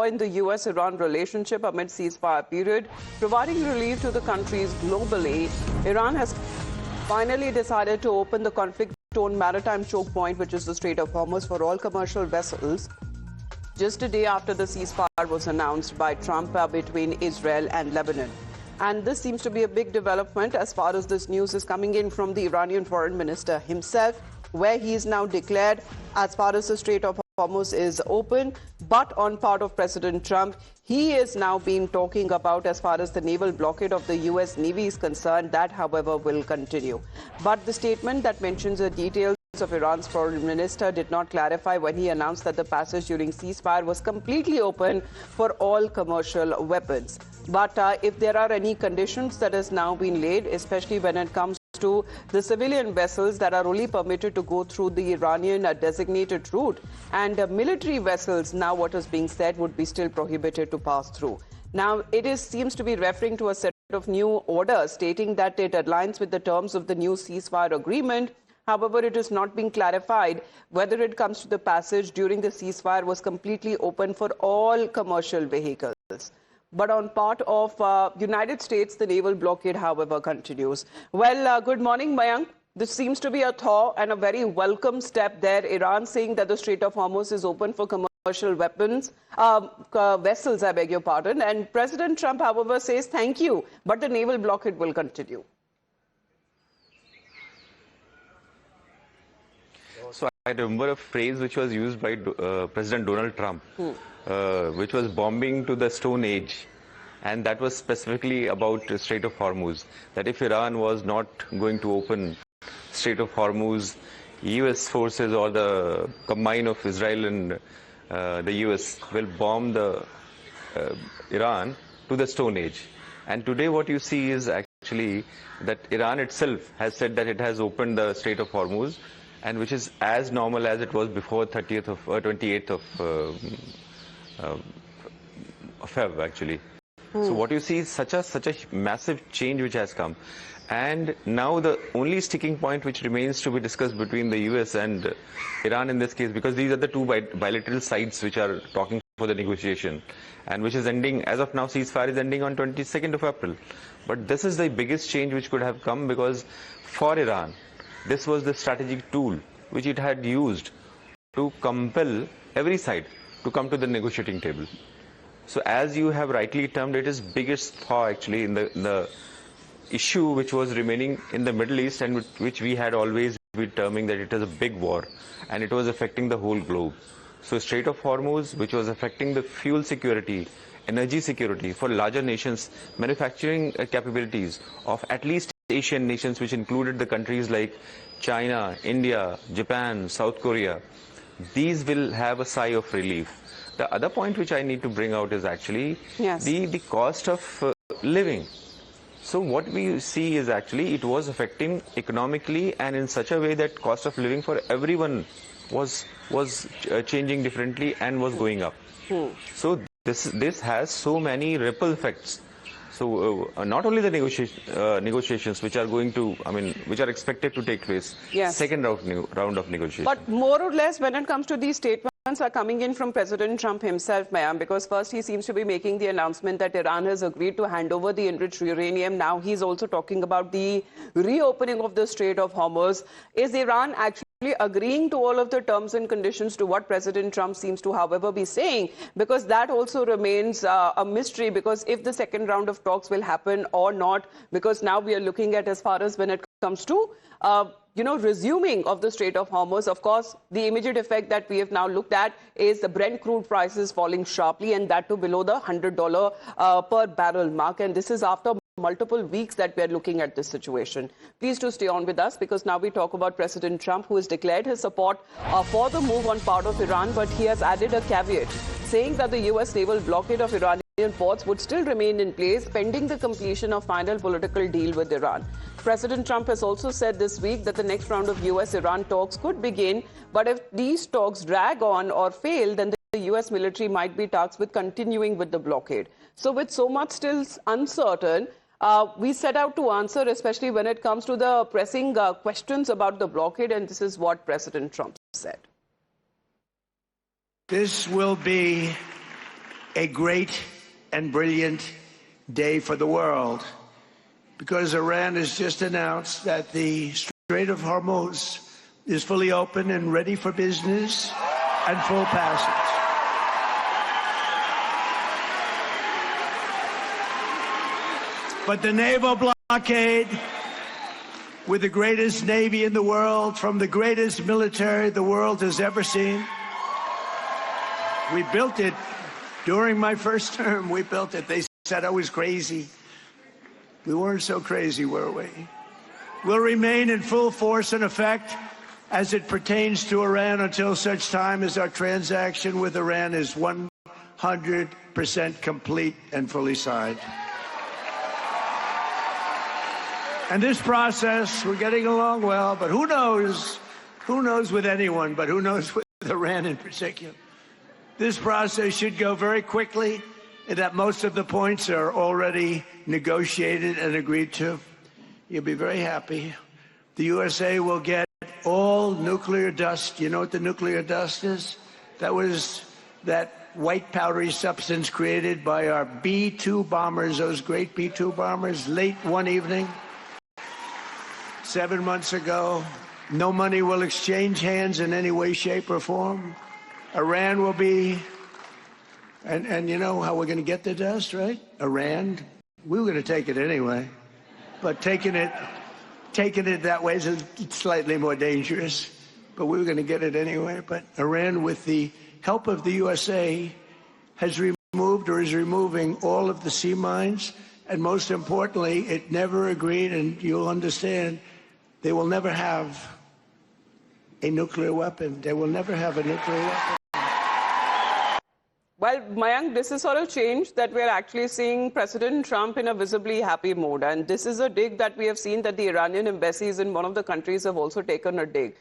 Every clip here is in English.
in the US-Iran relationship amid ceasefire period, providing relief to the countries globally. Iran has finally decided to open the conflict-torn maritime choke point, which is the Strait of Hormuz, for all commercial vessels, just a day after the ceasefire was announced by Trump between Israel and Lebanon. And this seems to be a big development as far as this news is coming in from the Iranian foreign minister himself, where he is now declared as far as the Strait of Hormuz is open, but on part of President Trump, he is now been talking about as far as the naval blockade of the U.S. Navy is concerned. That, however, will continue. But the statement that mentions the details of Iran's foreign minister did not clarify when he announced that the passage during ceasefire was completely open for all commercial weapons. But if there are any conditions that has now been laid, especially when it comes to the civilian vessels that are only permitted to go through the Iranian designated route, and military vessels, now what is being said, would be still prohibited to pass through. Now, it seems to be referring to a set of new orders stating that it aligns with the terms of the new ceasefire agreement. However, it is not being clarified whether it comes to the passage during the ceasefire was completely open for all commercial vehicles. But on part of United States, the naval blockade, however, continues. Well, good morning, Mayank. This seems to be a thaw and a very welcome step there. Iran saying that the Strait of Hormuz is open for commercial weapons, vessels, I beg your pardon. And President Trump, however, says thank you, but the naval blockade will continue. So I remember a phrase which was used by President Donald Trump, which was bombing to the Stone Age. And that was specifically about the Strait of Hormuz, that if Iran was not going to open Strait of Hormuz, US forces or the combine of Israel and the US will bomb the Iran to the Stone Age. And today what you see is actually that Iran itself has said that it has opened the Strait of Hormuz, and which is as normal as it was before 28th of Feb, actually. So what you see is such a massive change which has come. And now the only sticking point which remains to be discussed between the US and Iran in this case, because these are the two bilateral sides which are talking for the negotiation, and which is ending, as of now, ceasefire is ending on 22nd of April. But this is the biggest change which could have come, because for Iran, this was the strategic tool which it had used to compel every side to come to the negotiating table. So as you have rightly termed, it is biggest thaw actually in the issue which was remaining in the Middle East, and which we had always been terming that it is a big war and it was affecting the whole globe. So Strait of Hormuz, which was affecting the fuel security, energy security for larger nations, manufacturing capabilities of at least Asian nations, which included the countries like China, India, Japan, South Korea, these will have a sigh of relief. The other point which I need to bring out is actually the cost of living. So what we see is actually it was affecting economically and in such a way that cost of living for everyone was changing differently and was going up. So this has so many ripple effects. So not only the negotiations which are going to, which are expected to take place, second round of negotiations. But more or less, when it comes to these statements are coming in from President Trump himself, ma'am, because first he seems to be making the announcement that Iran has agreed to hand over the enriched uranium. Now he's also talking about the reopening of the Strait of Hormuz. Is Iran actually agreeing to all of the terms and conditions to what President Trump seems to, however, be saying? Because that also remains a mystery, because if the second round of talks will happen or not, because now we are looking at as far as when it comes to resuming of the Strait of Hormuz. Of course, the immediate effect that we have now looked at is the Brent crude prices falling sharply, and that to below the $100 per barrel mark. And this is after multiple weeks that we are looking at this situation. Please do stay on with us, because now we talk about President Trump, who has declared his support for the move on part of Iran, but he has added a caveat saying that the US naval blockade of Iranian ports would still remain in place pending the completion of final political deal with Iran. President Trump has also said this week that the next round of US-Iran talks could begin, but if these talks drag on or fail, then the US military might be tasked with continuing with the blockade. So with so much still uncertain, we set out to answer, especially when it comes to the pressing questions about the blockade, and this is what President Trump said. This will be a great and brilliant day for the world, because Iran has just announced that the Strait of Hormuz is fully open and ready for business and full passage. But the naval blockade, with the greatest navy in the world, from the greatest military the world has ever seen, we built it during my first term. We built it. They said I was crazy. We weren't so crazy, were we? Will remain in full force and effect as it pertains to Iran until such time as our transaction with Iran is 100% complete and fully signed. And this process, we're getting along well, but who knows with anyone, but who knows with Iran in particular. This process should go very quickly, and that most of the points are already negotiated and agreed to. You'll be very happy. The USA will get all nuclear dust. You know what the nuclear dust is? That was that white powdery substance created by our B-2 bombers, those great B-2 bombers, late one evening 7 months ago. No money will exchange hands in any way, shape, or form. Iran will be, and you know how we're going to get the dust, right? Iran, we were going to take it anyway, but taking it that way is slightly more dangerous, but we were going to get it anyway. But Iran, with the help of the USA, has removed or is removing all of the sea mines, and most importantly, it never agreed, and you'll understand, they will never have a nuclear weapon. They will never have a nuclear weapon. Well, Mayank, this is sort of change that we're actually seeing President Trump in a visibly happy mood. And this is a dig that we have seen that the Iranian embassies in one of the countries have also taken a dig.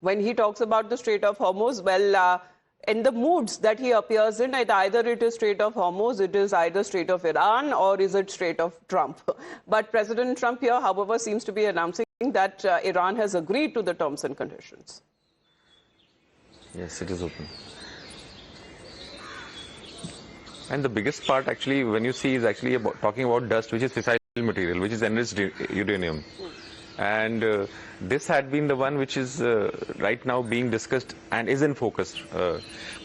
When he talks about the Strait of Hormuz, well, in the moods that he appears in, either it is Strait of Hormuz, it is either Strait of Iran, or is it Strait of Trump. But President Trump here, however, seems to be announcing that Iran has agreed to the terms and conditions. Yes, it is open. And the biggest part, actually, when you see, is actually talking about dust, which is fissile material, which is enriched uranium. And this had been the one which is right now being discussed and is in focus.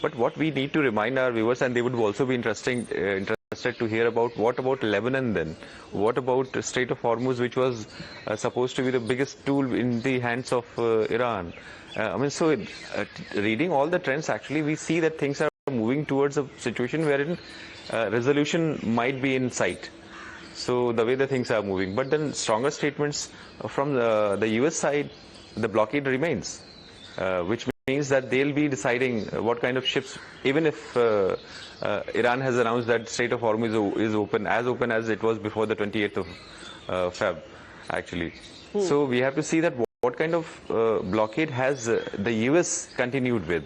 But what we need to remind our viewers, and they would also be interested to hear about, what about Lebanon then? What about the Strait of Hormuz, which was supposed to be the biggest tool in the hands of Iran? Reading all the trends, actually, we see that things are moving towards a situation wherein resolution might be in sight. So the way the things are moving, but then stronger statements from the US side, the blockade remains, which means that they'll be deciding what kind of ships, even if Iran has announced that Strait of Hormuz is open as it was before the 28th of Feb, actually. So we have to see that what kind of blockade has the US continued with.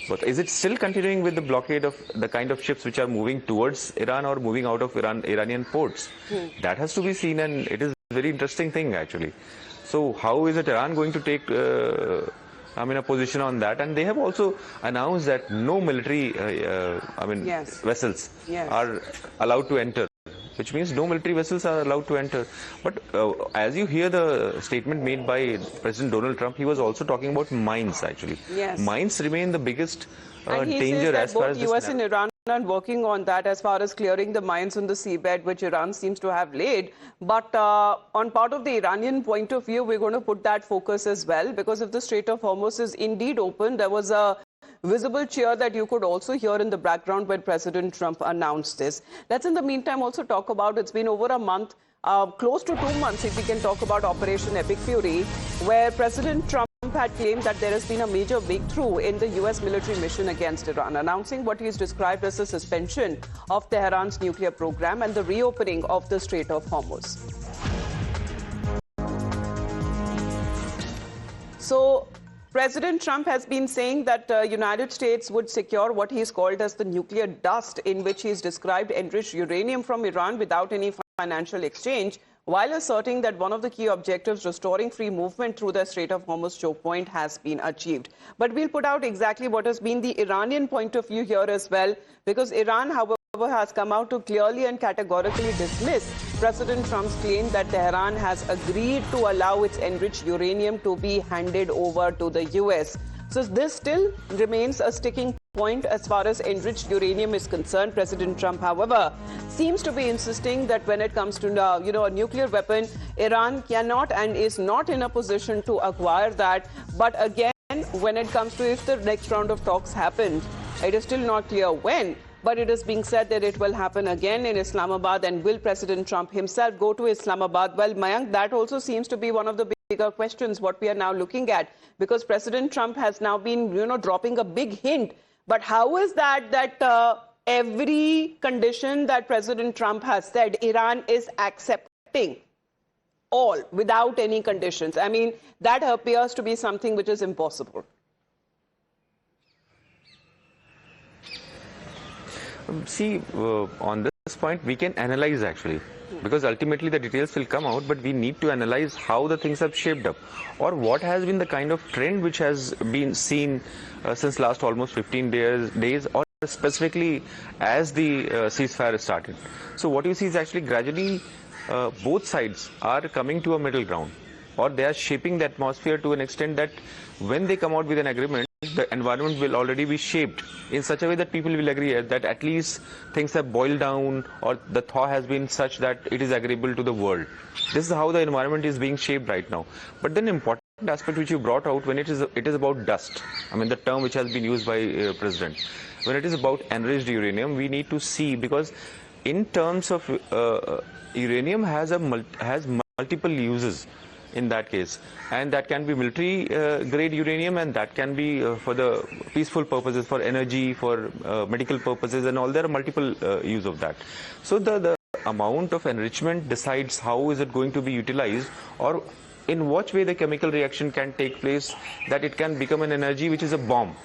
But is it still continuing with the blockade of the kind of ships which are moving towards Iran or moving out of Iranian ports? That has to be seen, and it is a very interesting thing, actually. So how is it Iran going to take a position on that? And they have also announced that no military vessels are allowed to enter, which means no military vessels are allowed to enter. But as you hear the statement made by President Donald Trump, he was also talking about mines, actually. Yes. Mines remain the biggest danger as far as both US and Iran are working on that as far as clearing the mines on the seabed, which Iran seems to have laid. But on part of the Iranian point of view, we're going to put that focus as well, because if the Strait of Hormuz is indeed open, there was a visible cheer that you could also hear in the background when President Trump announced this. Let's in the meantime also talk about, it's been over a month, close to 2 months if we can talk about Operation Epic Fury, where President Trump had claimed that there has been a major breakthrough in the US military mission against Iran, announcing what he has described as the suspension of Tehran's nuclear program and the reopening of the Strait of Hormuz. So President Trump has been saying that the United States would secure what he's called as the nuclear dust, in which he's described enriched uranium from Iran without any financial exchange, while asserting that one of the key objectives, restoring free movement through the Strait of Hormuz choke point, has been achieved. But we'll put out exactly what has been the Iranian point of view here as well, because Iran, however, has come out to clearly and categorically dismiss President Trump's claim that Tehran has agreed to allow its enriched uranium to be handed over to the US. So this still remains a sticking point as far as enriched uranium is concerned. President Trump, however, seems to be insisting that when it comes to a nuclear weapon, Iran cannot and is not in a position to acquire that. But again, when it comes to if the next round of talks happens, it is still not clear when. But it is being said that it will happen again in Islamabad. And will President Trump himself go to Islamabad? Well, Mayank, that also seems to be one of the bigger questions, what we are now looking at, because President Trump has now been, dropping a big hint. But how is that every condition that President Trump has said, Iran is accepting all without any conditions? I mean, that appears to be something which is impossible. See, on this point, we can analyze actually, because ultimately the details will come out, but we need to analyze how the things have shaped up, or what has been the kind of trend which has been seen since last almost 15 days, or specifically as the ceasefire started. So what you see is actually gradually both sides are coming to a middle ground, or they are shaping the atmosphere to an extent that when they come out with an agreement, the environment will already be shaped in such a way that people will agree that at least things have boiled down, or the thaw has been such that it is agreeable to the world. This is how the environment is being shaped right now. But then important aspect which you brought out, when it is about dust, I mean the term which has been used by President. When it is about enriched uranium, we need to see, because in terms of uranium has multiple uses in that case, and that can be military grade uranium, and that can be for the peaceful purposes, for energy, for medical purposes, and all. There are multiple use of that. So the amount of enrichment decides how is it going to be utilized, or in what way the chemical reaction can take place, that it can become an energy which is a bomb.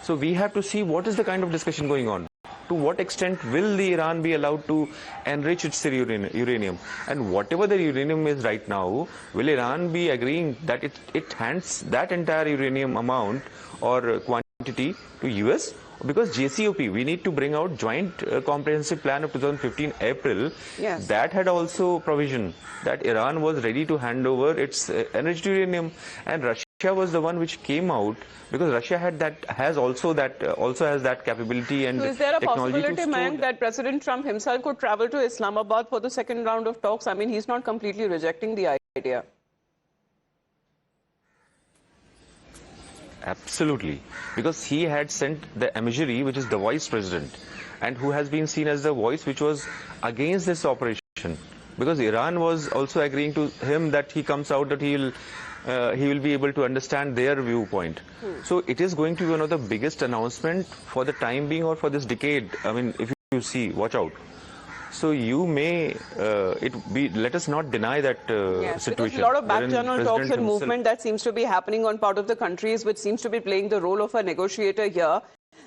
So we have to see what is the kind of discussion going on. To what extent will the Iran be allowed to enrich its uranium? And whatever the uranium is right now, will Iran be agreeing that it hands that entire uranium amount or quantity to US? Because JCOP, we need to bring out Joint Comprehensive Plan of 2015 April. Yes. That had also provision that Iran was ready to hand over its enriched uranium, and Russia was the one which came out, because Russia also has that capability and technology. So is there a possibility, Mayank, that President Trump himself could travel to Islamabad for the second round of talks? I mean, he's not completely rejecting the idea. Absolutely, because he had sent the emissary, which is the vice president, and who has been seen as the voice which was against this operation, because Iran was also agreeing to him that he comes out, that he will be able to understand their viewpoint. So it is going to be one of the biggest announcement for the time being, or for this decade. I mean, if you see, watch out. So you may, let us not deny that yes, situation. Because a lot of back-channel talks and movement that seems to be happening on part of the countries, which seems to be playing the role of a negotiator here.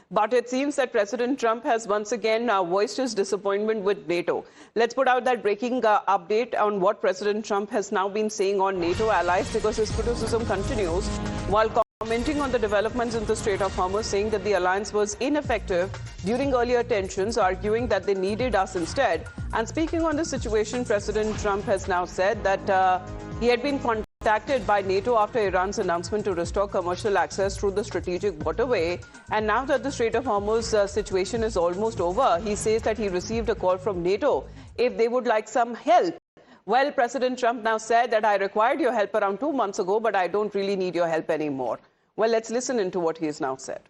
But it seems that President Trump has once again voiced his disappointment with NATO. Let's put out that breaking update on what President Trump has now been saying on NATO allies, because his criticism continues while commenting on the developments in the Strait of Hormuz, saying that the alliance was ineffective during earlier tensions, arguing that they needed us instead. And speaking on the situation, President Trump has now said that he had been contacted by NATO after Iran's announcement to restore commercial access through the strategic waterway. And now that the Strait of Hormuz situation is almost over, he says that he received a call from NATO if they would like some help. Well, President Trump now said that I required your help around 2 months ago, but I don't really need your help anymore. Well, let's listen into what he has now said.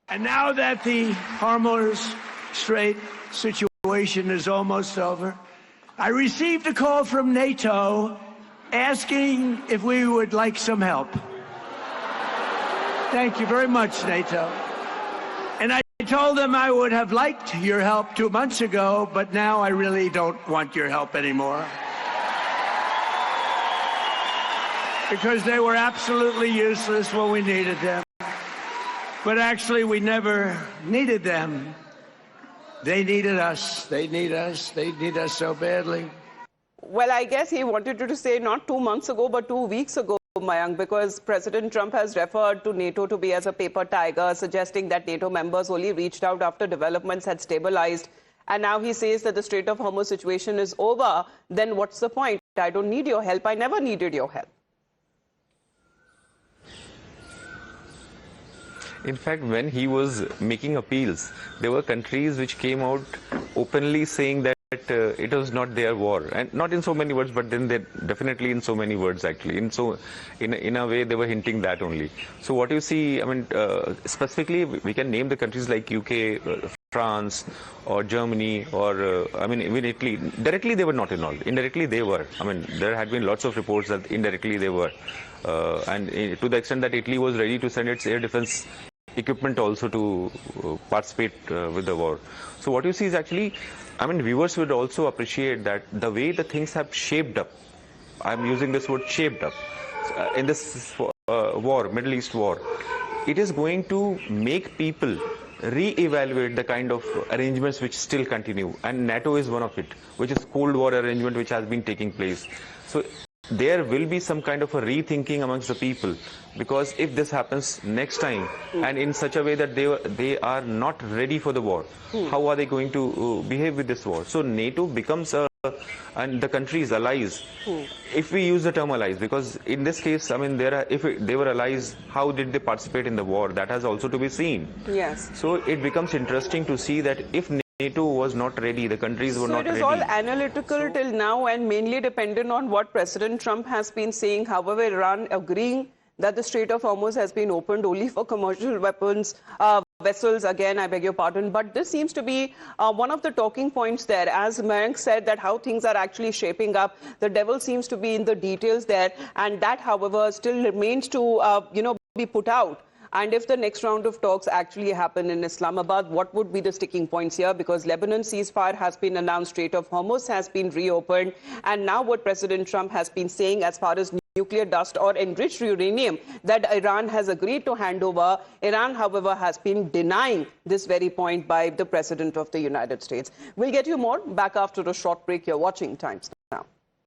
And now that the Hormuz Strait situation is almost over, I received a call from NATO asking if we would like some help. Thank you very much, NATO. And I told them I would have liked your help 2 months ago, but now I really don't want your help anymore. Because they were absolutely useless when we needed them. But actually, we never needed them. They needed us. They need us. They need us so badly. Well, I guess he wanted you to say not 2 months ago, but 2 weeks ago, Mayank, because President Trump has referred to NATO to be as a paper tiger, suggesting that NATO members only reached out after developments had stabilized. And now he says that the Strait of Hormuz situation is over. Then what's the point? I don't need your help. I never needed your help. In fact, when he was making appeals, there were countries which came out openly saying that it was not their war, and not in so many words, but then they definitely in so many words actually. In a way, they were hinting that only. So what you see, I mean, specifically, we can name the countries like UK, France, or Germany, or I mean, even Italy. Directly, they were not involved. Indirectly, they were. I mean, there had been lots of reports that indirectly they were, and to the extent that Italy was ready to send its air defense equipment also to participate with the war. So what you see is actually, I mean, viewers would also appreciate that the way the things have shaped up. I'm using this word shaped up in this war, Middle East war. It is going to make people re-evaluate the kind of arrangements which still continue, and NATO is one of it, which is Cold War arrangement which has been taking place. So there will be some kind of a rethinking amongst the people, because if this happens next time and in such a way that they are not ready for the war, how are they going to behave with this war? So NATO becomes and the countries allies, if we use the term allies, because in this case, I mean, if they were allies, how did they participate in the war? That has also to be seen. Yes. So it becomes interesting to see that if NATO was not ready, the countries were not ready. So it is all analytical till now and mainly dependent on what President Trump has been saying. However, Iran agreeing that the Strait of Hormuz has been opened only for commercial weapons, vessels, again, I beg your pardon. But this seems to be one of the talking points there. As Mayank said, that how things are actually shaping up, the devil seems to be in the details there. And that, however, still remains to, be put out. And if the next round of talks actually happen in Islamabad, what would be the sticking points here? Because Lebanon ceasefire has been announced, Strait of Hormuz has been reopened. And now what President Trump has been saying as far as nuclear dust or enriched uranium that Iran has agreed to hand over. Iran, however, has been denying this very point by the President of the United States. We'll get you more back after a short break. You're watching Times.